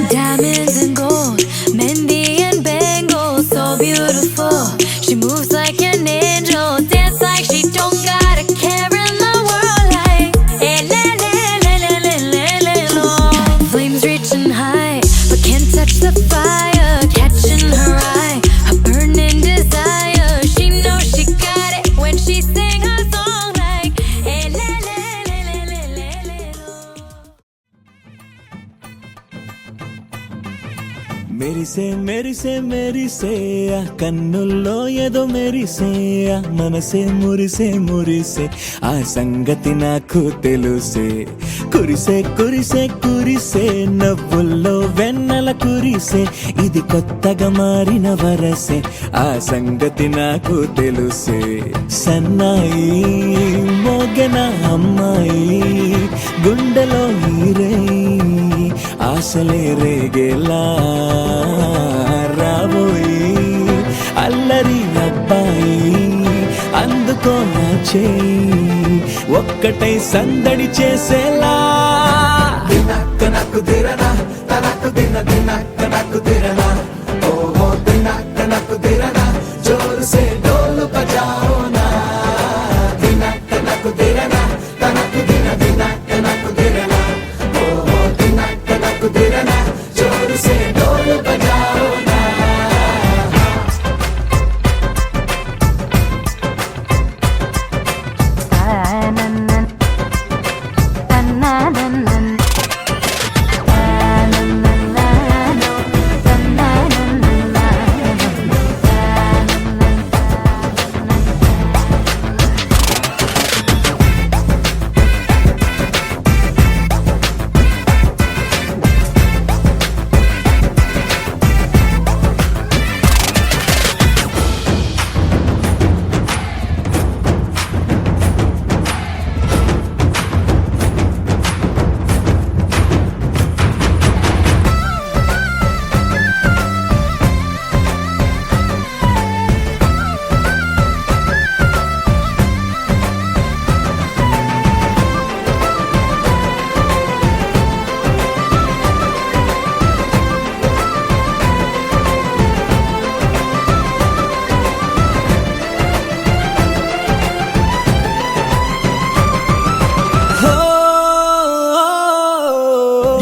Diamonds and gold, Mendy and bangles, so beautiful. She moves like an angel, dance like she don't got a care in the world. Like, eh, la, la, la, la, la, la, la, la. Flames reaching high, but can't touch the fire, catching her eye, a burning desire. She knows she got it when she sing her song. Like, eh, la, la, la, la, la, la, la, la. మెరిసే మెరిసే మెరిసే ఆ కన్నుల్లో ఏదో మెరిసే ఆ మనసే మురిసే మురిసే ఆ సంగతి నాకు తెలుసే కురిసే కురిసే కురిసే నవ్వుల్లో వెన్నెల కురిసే ఇది కొత్తగా మారిన వరసే ఆ సంగతి నాకు తెలుసే సన్నాయి మోగన అమ్మాయి గుండెలో ఈరే ఆశలే రేగేలా రాబోయి అల్లరి అబ్బాయి అందుకో నా చేయి ఒక్కటై సందడి చేసేలా దినక్క నాకు దిరనా తనకు దిన దినక్క నాకు దిరనా ఓహో దినక్క నాకు దిరనా జోరు సే డోలు బజాओ నా దినక్క నాకు దిరనా తనకు దిన దినక్క నాకు దిరనా ఓహో దినక్క నాకు దిరనా జోరు సే డోలు బజాओ నా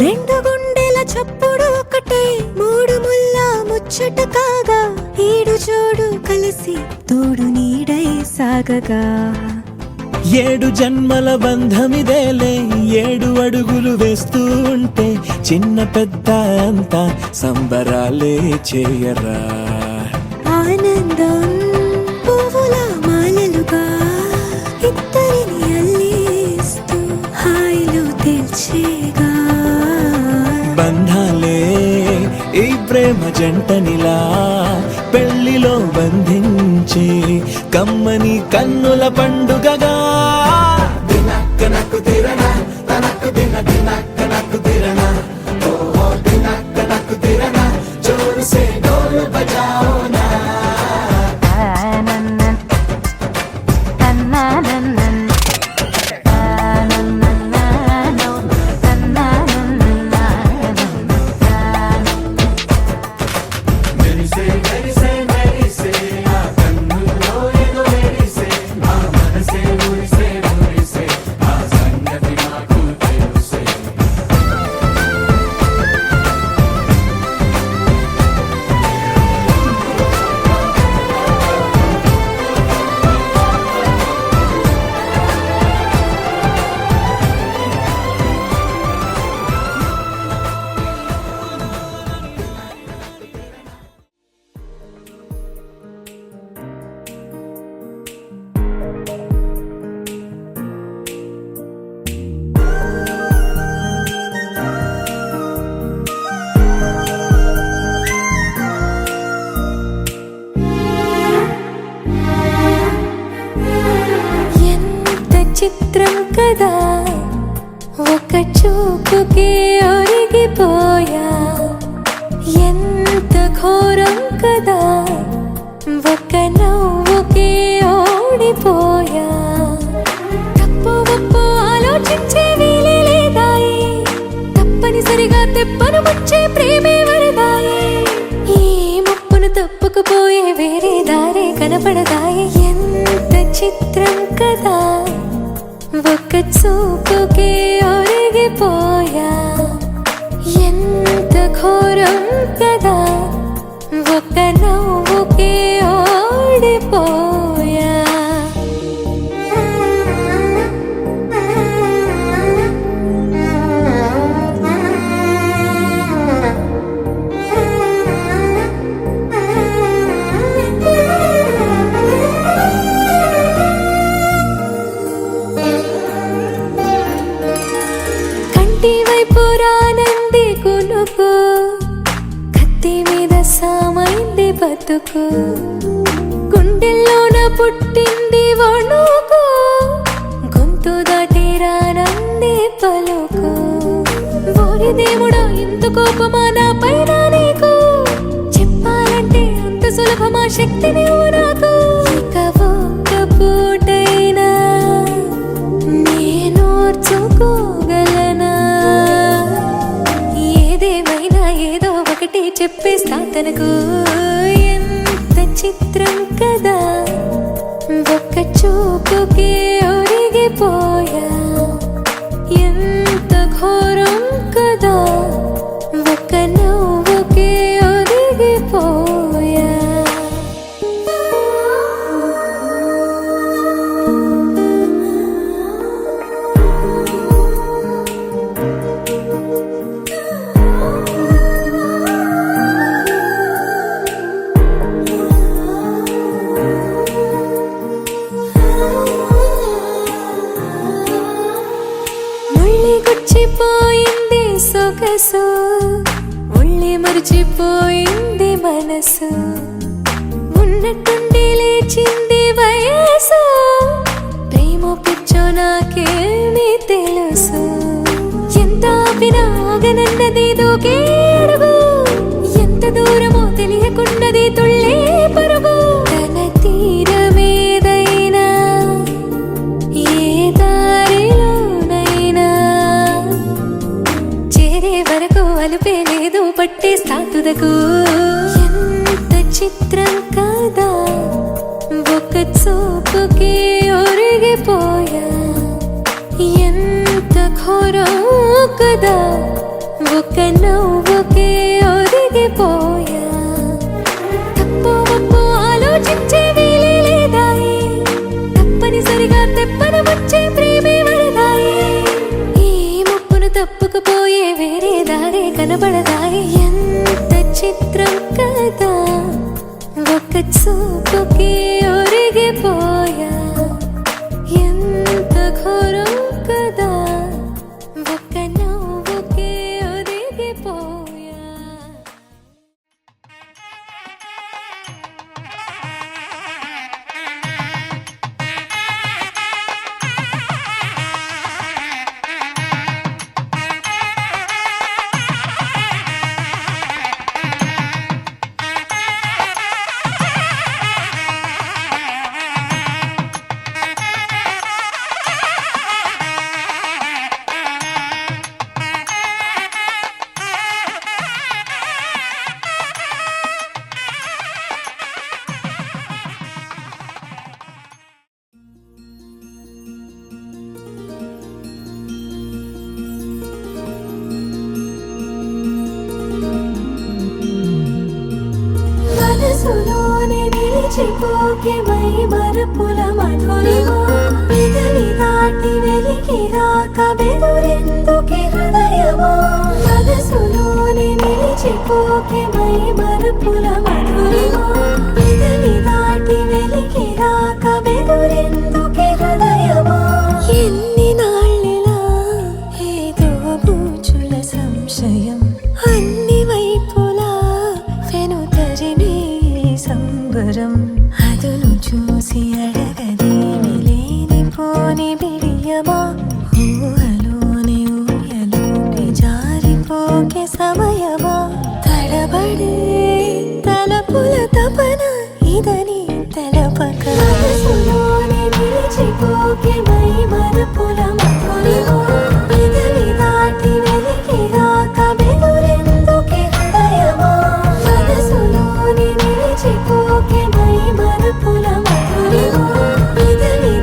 రెండు గుండెల చప్పుడు ఒకటే మూడు ముల్ల ముచ్చట కాగా ఈడు జోడు కలిసి తోడు నీడై సాగగా ఏడు జన్మల బంధమిదేలే ఏడు అడుగులు వేస్తూ ఉంటే చిన్న పెద్ద అంతా సంబరాలే చేయరా ఆనందం పువ్వుల మాలలుగా ఇద్దరిని అల్లిస్తూ హాయిలో తేల్చేగా బంధాలే ఈ ప్రేమ జంటనిలా పెళ్లిలో బంధించి కమ్మని కన్నుల పండుగగా దినక్క నాకు దిరనా తనకు దిన దినక్క నాకు దిరనా ఓహో దినక్క నాకు దిరనా జోరు సే డోలు బజాओ నా మెరిసే మెరిసే మెరిసే ఆ కన్నుల్లో ఏదో మెరిసే ఆ మనసే మురిసే మురిసే ఆ సంగతి నాకు తెలుసే చిత్రం కదా ఒక చూపుకి ఒరిగిపోయా ఎంత ఘోరం కదా ఒక నవ్వుకి ఓడిపోయా చిత్రం కదా ఒక్క చూపుకే ఒరిగిపోయా ఎంత ఘోరం కదా ఒక్క నవ్వుకే ఓడిపోయా కంటి వైపు రానంది కునుకు కత్తి మీద సామైంది బతుకు గుండెల్లోన పుట్టింది వణుకు గొంతు దాటి రానంది పలుకు ఓరి దేవుడా ఇంత కోపమా నా పైన నీకు చెప్పాలంటే అంత సులభమా శక్తి నీవు నాకు ఇక ఒక్క పూటైనా నేనోర్చుకోగలనా ఏదేమైనా ఏదో ఒకటి చెప్పేస్తా తనకు ఎంత చిత్రం కదా ఒక్క చూపుకే ఒరిగిపోయా ఎంత ఘోరం కదా ఒక్క నవ్వుకే ఒరిగిపోయా ముళ్ళి గుచ్చిపోయింది సొగసు ముళ్ళి మరిచిపోయింది మనసు ఉన్నట్టుండి లేచింది వయసు ప్రేమ పిచ్చో నాకేమీ తెలుసు ఎంత ఆపినా ఆగనన్నది దూకేడుగు ఎంత దూరమో తెలియకున్నది తుళ్ళే పరుగు తన తీరమేదైనా ఏ దారిలోనైనా చేరే వరకు అలుపే లేదు పట్టేస్తా తుదకు ఎంత చిత్రం కదా ఒక్క చూపుకే ఒరిగిపోయా ఎంత ఘోరం కదా ఒక్క నవ్వుకే ఒరిగిపోయా తప్పు ఒప్పు ఆలోచించే వీలే లేదాయి తప్పనిసరిగా తెప్పన వచ్చే ప్రేమే వరదాయి ఈ ముప్పును తప్పుకుపోయే వేరే దారే కనబడదాయి ఎంత చిత్రం కదా ఒక్క చూపుకే ఒరిగిపోయా ఎంత ఘోరం కదా ఒక్క నవ్వుకే ఒరిగిపోయా మనసులోనే నిలిచిపోకే మై మరుపుల మధురిమా పెదవి దాటి వెలికి రాక బెదురెందుకే హృదయమా మనసులోనే నిలిచిపోకే మై మరుపుల మధురిమా పెదవి దాటి వెలికి రాక బెదురెందుకే హృదయమా ఎన్ని నాళ్ళిలా ఏదో బూచుల సంశయం అన్ని వైపులా వెనుతరిమే సంబరం అదును చూసి అడగదేమి లేనిపోని బిడియమా ఊహలోని ఊయలోకి జారిపోకే సమయమా తడబడే తలపుల తపన ఇదని తెలపక మనసులోనే నిలిచిపోకే మై మరుపుల మధురిమా పెదవి దాటి వెలికి రాక బెదురెందుకే హృదయమా మనసులోనే నిలిచిపోకే మై మరుపుల మధురిమా పెదవి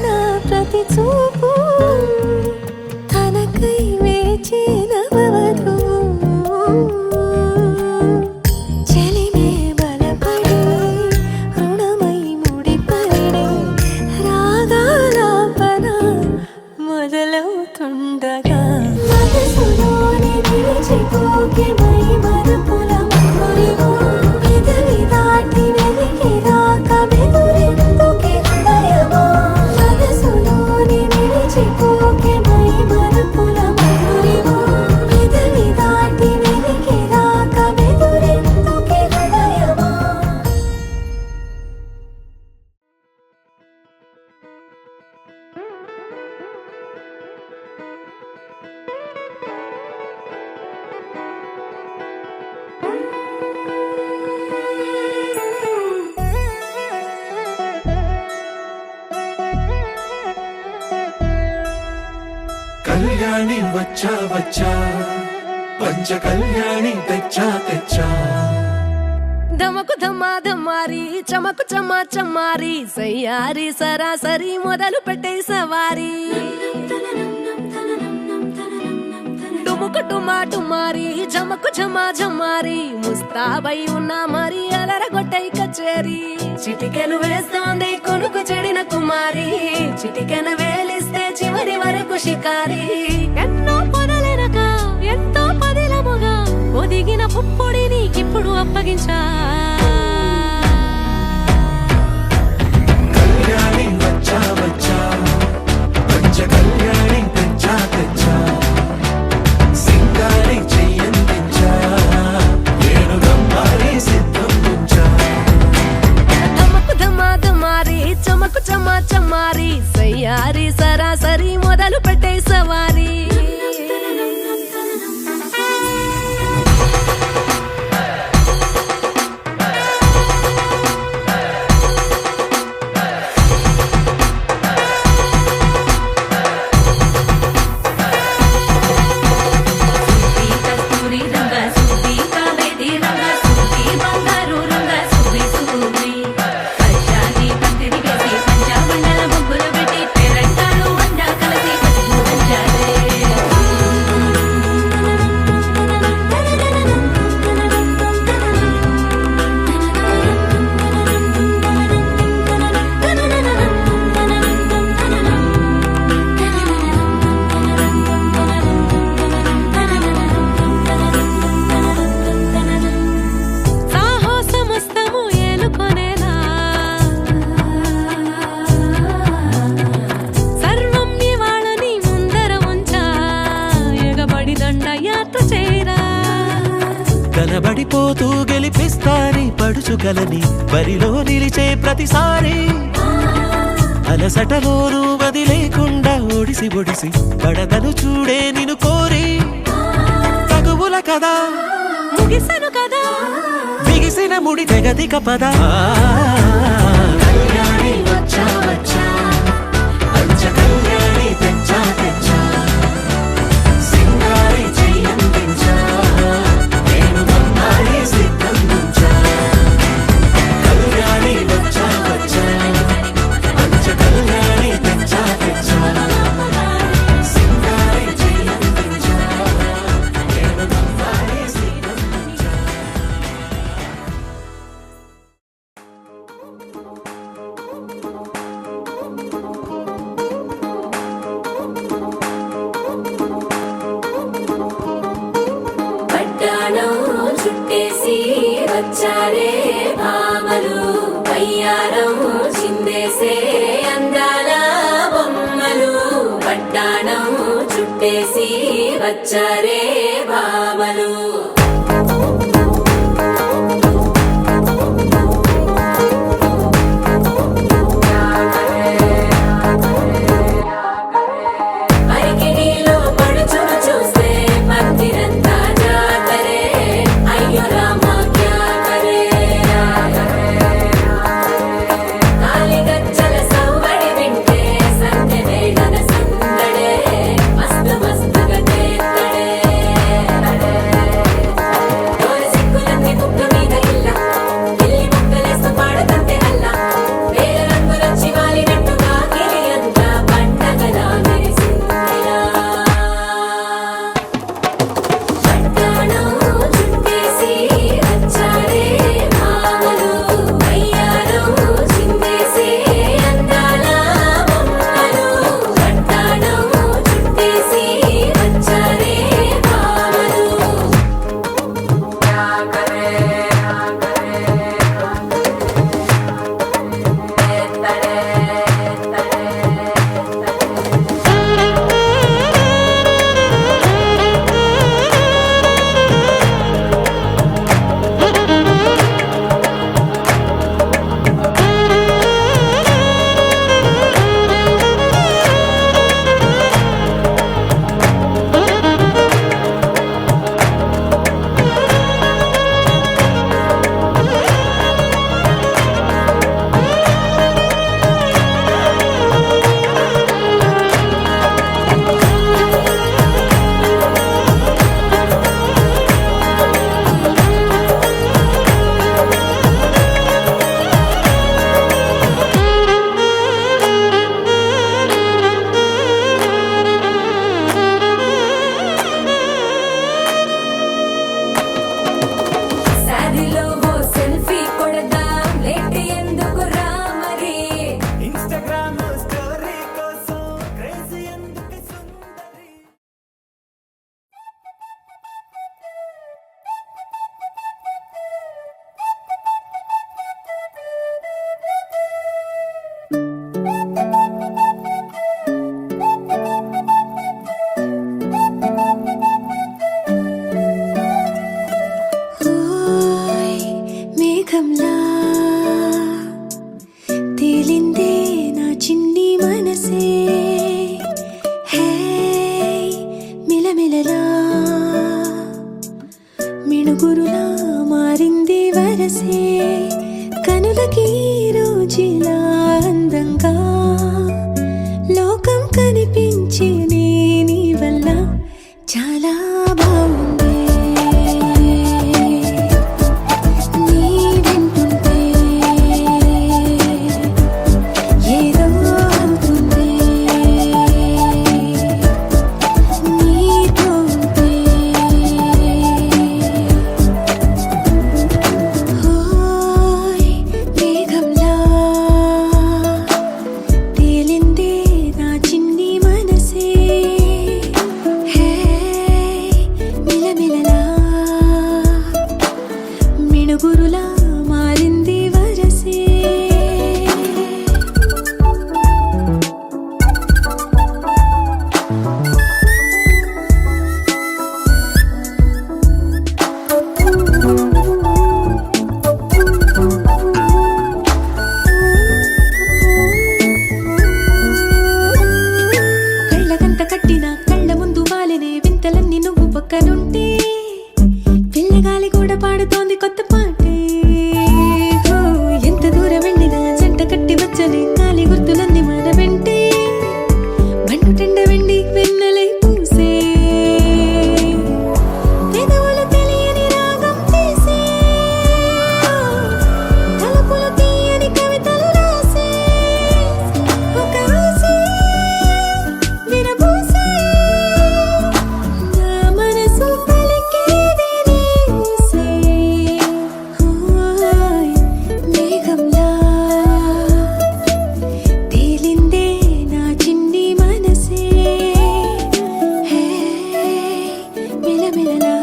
నా ప్రతి చూపు తనకై వేచిన వధువు చెలిమే బలపడి రుణమై ముడిపడి రాగాలాపన మొదలవుతుండగా మనసులోని నిలిచిపోకే మై మరుపుల మధురిమో పెదవి దాటి వెలికి రాక బెదురెందుకే హృదయమో మనసులోని నిలిచిపోకే మై మరుపుల మధురిమో పెదవి దాటి వెలికి రాక బెదురెందుకే హృదయమో కళ్యాణి వచ్చా వచ్చా పంచ కళ్యాణి తెచ్చా తెచ్చా ధమకు ధమా ధమారి చమకు చమా చమారి సయ్యారి సరాసరి మొదలు పెట్టే సవారి డుముకు టుమా టుమారి జమకు ఝమా ఝమారి ముస్తాబై ఉన్నా మరి అలరగొట్టై కచేరి చిటికెను వేస్తోంది కొనుకు చెడిన కుమారి చిటికెను వేలిస్తే చివరి వరకు షికారి ఎన్నో పొదలెనక ఎంతో పదిలముగా ఒదిగిన పుప్పొడి నీకిప్పుడు అప్పగించా కళ్యాణి వచ్చా వచ్చా పంచ కళ్యాణి తెచ్చా తెచ్చా సింగారి చెయ్యందించా నేను గమ్మారి సిద్ధం ఉంచా ధమకు ధమా ధమారి చమకు చమా చమారి సయ్యారి సరాసరి మొదలు పెట్టే సవారి సాహసమస్తము ఏలుకొనేలా సర్వం ఇవాళని ముందర ఉంచా ఎగబడి దండయాత్ర చేరా కనబడిపోతూ గెలిపిస్తాని పడుచుకలని బరిలో నిలిచే ప్రతిసారి అలసటలోనూ వదిలేకుండా ఒడిసి ఒడిసి పడతను చూడే నిన్ను కోరి తగువుల కదా ముగిసెను కదా బిగిసిన ముడి తెగదిక పద కళ్యాణి వచ్చా వచ్చా పంచ కళ్యాణి తెచ్చా తెచ్చా సింగారి చెయ్యందించా నేను గమ్మారి సిద్ధం ఉంచా కళ్యాణి వచ్చా వచ్చా పంచ కళ్యాణి తెచ్చా తెచ్చా సింగారి చెయ్యందించా నేను గమ్మారి సిద్ధం ఉంచా పట్టాణం చుట్టేసి వచ్చారే భామలు పయ్యారం చిందేసే అందాల బొమ్మలు పట్టాణం చుట్టేసి వచ్చారే భామలు అరికిడిలో పడుచును చూస్తే పందిరంతా జాతరే అయ్యో రామా క్యా కరే కాలిగజ్జల సవ్వడి వింటే సంధ్య వేళన సందడే మస్తు మస్తుగా చేత్తడే గాలి గుర్తులన్నీ మన వెంటే బండు టెండ వెండి వెన్నెలై పూసే పెదవులు తెలియని రాగం తీసే తలుపులు తీయని కవితలు రాసే ఒక ఆసే విరబూసే నా మనసు పలికేది నీ ఊసే ఓయ్ మేఘంలా తేలిందే నా చిన్ని మనసే హే మిలమిలలా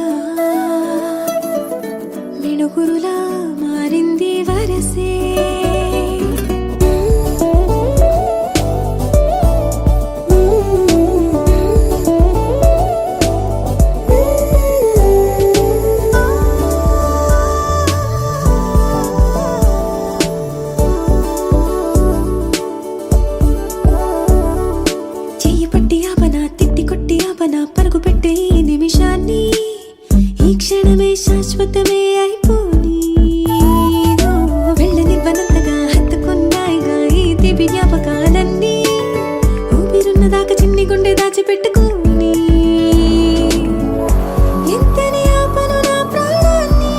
మిణుగురులా మారింది వరసే చెయ్యి పట్టి ఆపనా తిట్టి కొట్టి ఆపనా పరుగు పెట్టే ఈ నిమిషాన్ని ఈ క్షణమే శాశ్వతమే అయిపోని వెళ్ళనివ్వనంతగా హత్తుకున్నాయిగా ఈ తీపి జ్ఞాపకాలన్నీ ఊపిరున్నదాకా చిన్ని గుండె దాచిపెట్టుకోని ఎంతని ఆపను నా ప్రాణాన్ని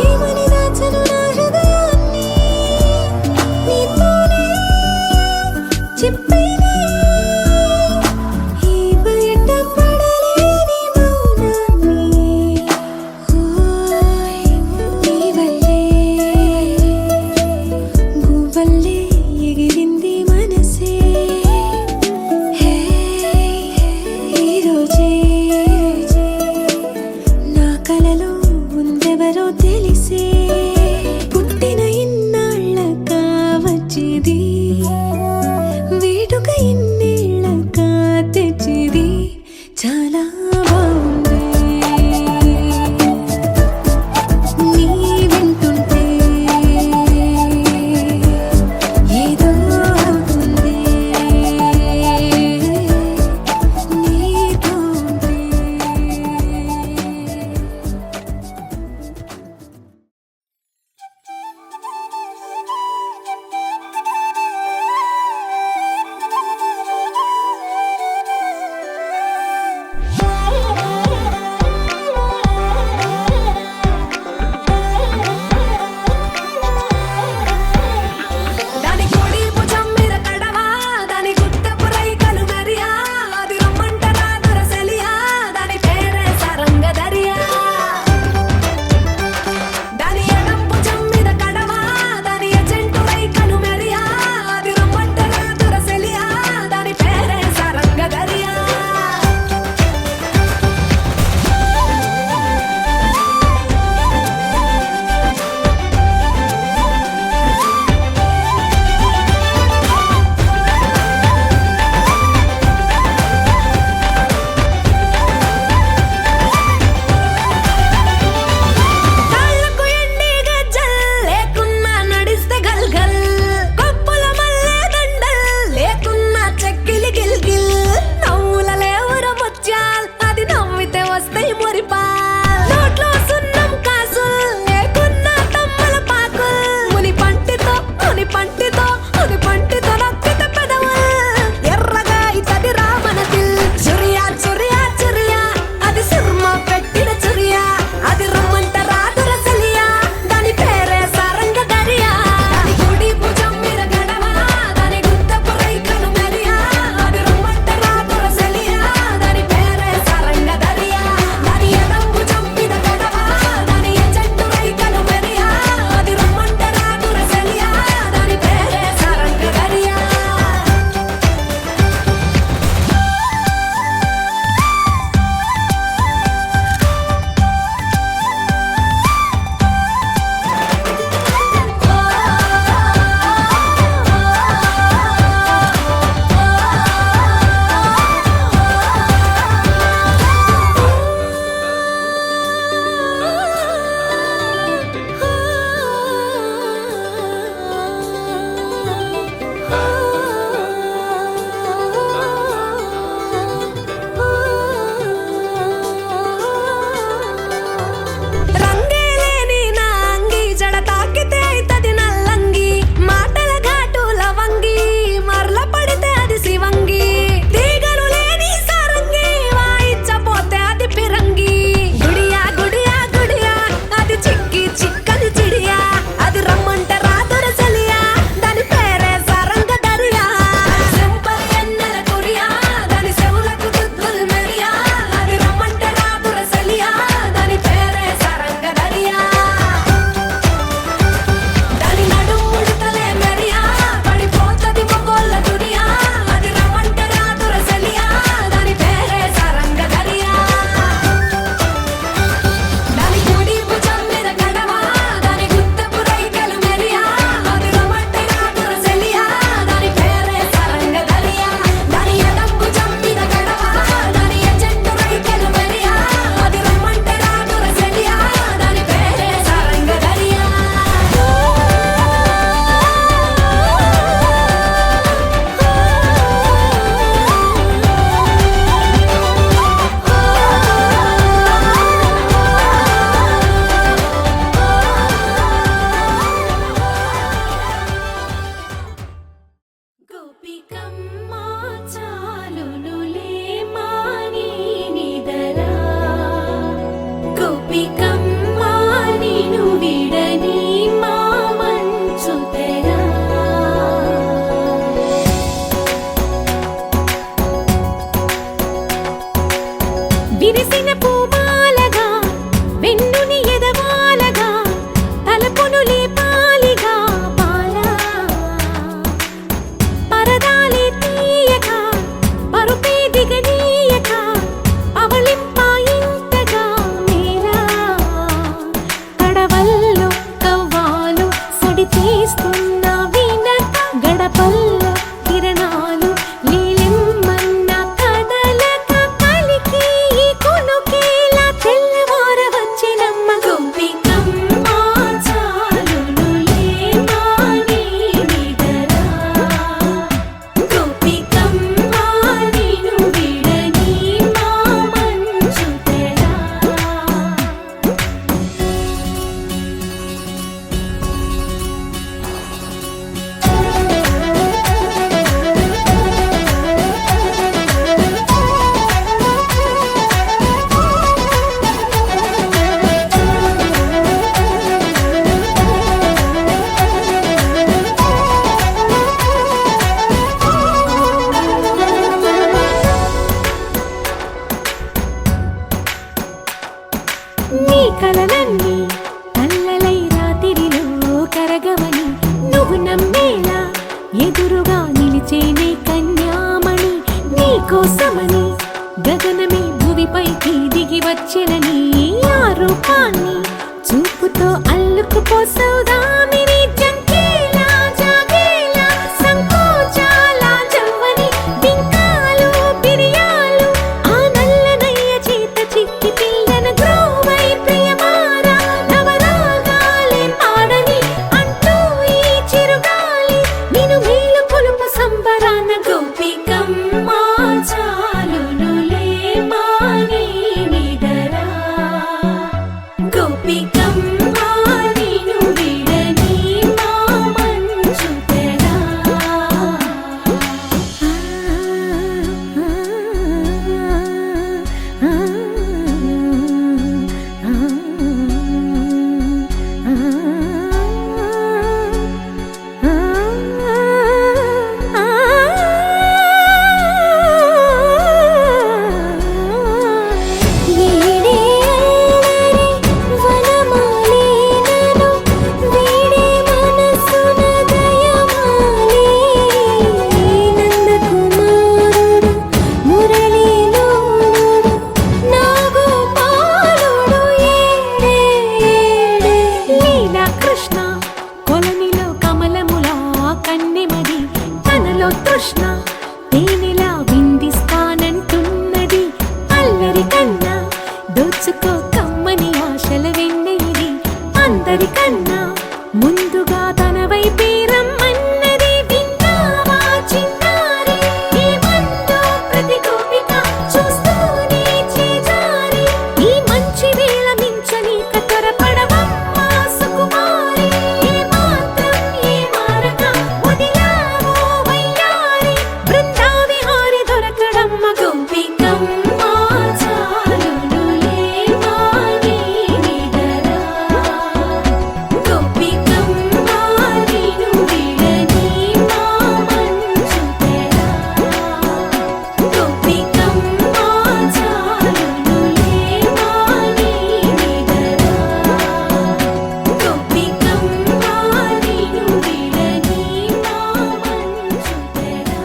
ఏమని దాచను నా హృదయాన్ని నీతోనే చెప్పేనే ఈ బయట పడలేని మౌనాన్ని ఓయ్ నీ వల్లే గువ్వల్లే ఎగిరింది మనసే హే ఈ రోజే నా కలలో ఉందెవరో తెలిసే పుట్టిన ఇన్నాళ్ళక వచ్చేది వేడుక ఇన్నేళ్ళక తెచ్చేది చాలా బాగుంది నీ వింటుంటే ఏదో అవుతుంది నీతో ఉంటే దాని కోడి భుజం మీద కడవా దాని గుట్టపు రైకలు మెరియా అది రమ్మంటరా దొరసెలియా దాని పేరే సరంగదరియా దాని ఎడం భుజం మీద కడవా దాని ఎజెంటు రైకలు మెరియా అది రమ్మంటరా దొరసెలియా దాని పేరే సరంగదరియా కాళ్ళకు ఎండి గజ్జల్ లేకున్నా నడిస్తే గల్గల్ కొప్పుల మల్లె దండల్ లేకున్నా చెక్కిలి గిల్గిల్ నవ్వుల లేవుర ముత్యాల్ అది నవ్వితే వస్తాయి మురిపాల్ నోట్లో సున్నం కాసుల్ లేకున్నా తమ్మల పాకుల్ ముని పంటితో నొక్కితే పెదవుల్ ఎర్రగా ఇతడి రామన దిల్ చురియా చురియా చురియా అది సుర్మా పెట్టిన చురియా అది రమ్మంట రాదురసలియా దాని పేరే సరంగదరియా దాని కుడి భుజం మీద గడవా దాని గుత్తపు రైకలు మెరియా అది రమ్మంట రాదురసలియా దాని పేరే సరంగదరియా దాని ఎడం భుజం మీద గడవా దాని ఎజెంటు రైకలు మెరియా అది రమ్మంట రాదురసలియా దాని పేరే సరంగదరియా ఎదురుగా నిలిచేనే కన్యామణి నీకోసమని గగనమే భువిపైకి దిగి వచ్చినని ఆ రూపాన్ని చూపుతో అల్లుకుపోసౌదామిని జంకేలా జాగేలా సంకోచాల జవ్వని బింకాలు బిరియాలు ఆ నల్లనయ్య చేత చిక్కి పిల్లన గ్రోవై ప్రియమారా నవరాగాలే పాడని అంటూ ఈ చిరుగాలి నిన్ను మేలు కొలుపు సంబరాన గోపికమ్మ చాలునులే మాని నిదరా గోపికమ్మ నిన్ను విడని మా మంచు తెరా కృష్ణ కొలనిలో కమలములా కన్నెమది తనలో తృష్ణ తేనెలా విందిస్తానంటున్నది అల్లరి కన్నా దోచుకో కమ్మని ఆశల వెన్నెయిది అందరికన్నా ముందుగా తన వైపే రమ్మన్నది విన్నావా చిన్నారి ఏమందో ప్రతి గోపిక చూస్తూనే చేజారి ఈ మంచి వేళ మించనీక త్వరపడవమ్మ సుకుమారి ఏ మాత్రం ఏ మారక వదిలావో వయ్యారి బృందావిహారి దొరకడమ్మ గోపికమ్మ చాలునులే మాని నిదరా గోపికమ్మ నిన్ను విడని మా మంచు తెరా గోపికమ్మ చాలునులే మాని నిదరా గోపికమ్మ నిన్ను విడని మా మంచు తెరా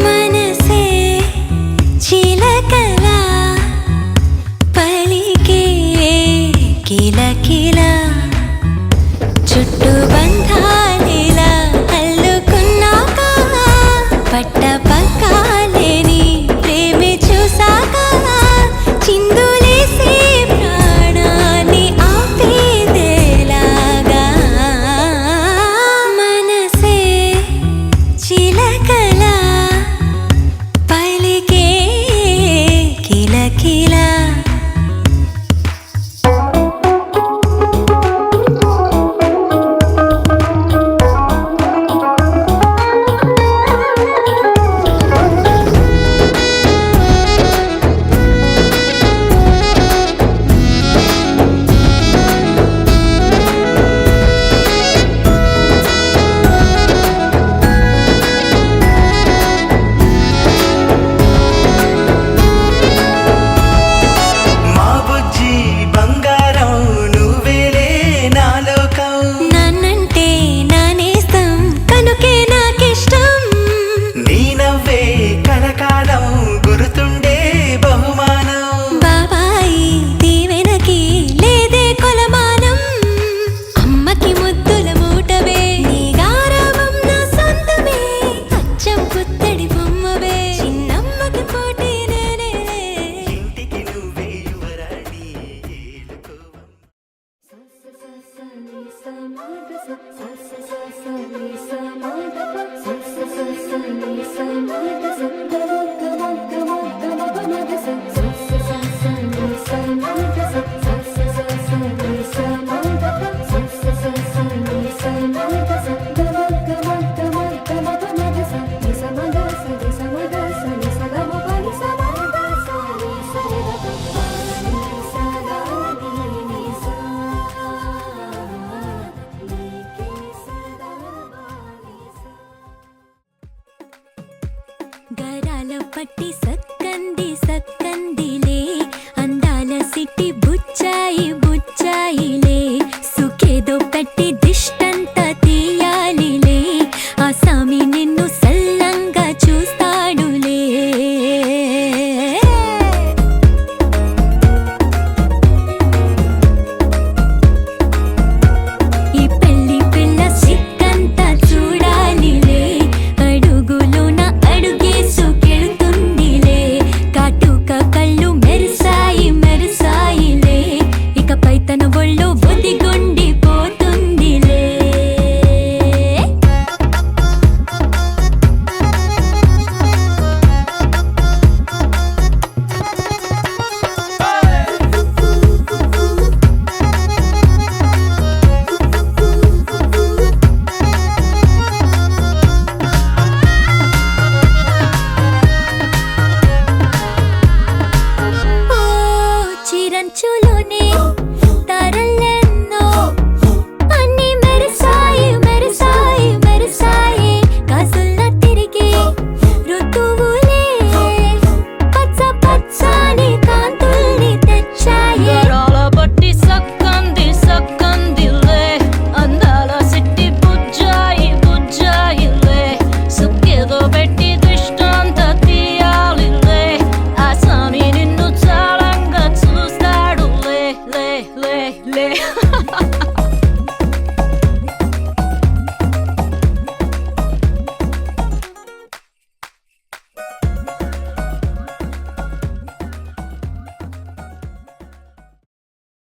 మనసే చిలకలా పలికే కిలకిలా చుట్టూ బంధాలిలా అల్లుకున్నాక పట్ట పక్కాలేని ప్రేమే చూసాక చిందులేసే ప్రాణాన్ని ఆపేదేలాగా మనసే చిలకలా పలికే కిలకిలా మా బుజ్జి బంగారం నువ్వేలే నా లోకం నన్నంటే నానేస్తం కనుకే నాకిష్టం నీ నవ్వే కలకాలం గుర్తుండే బహుమానం బాబాయి దీవెనకి లేదే కొలమానం అమ్మకి ముద్దుల మూటవే నీ గారావం నా సొంతమే అచ్చం పుత్తడి బొమ్మవే చిన్నమ్మకి పోటీ నేనేలే ఇంటికి నువ్వే యువరాణి ఏలుకోవమ్మ. సదా పట్టి సక్కంది సక్కందిలే అందాల సిట్టి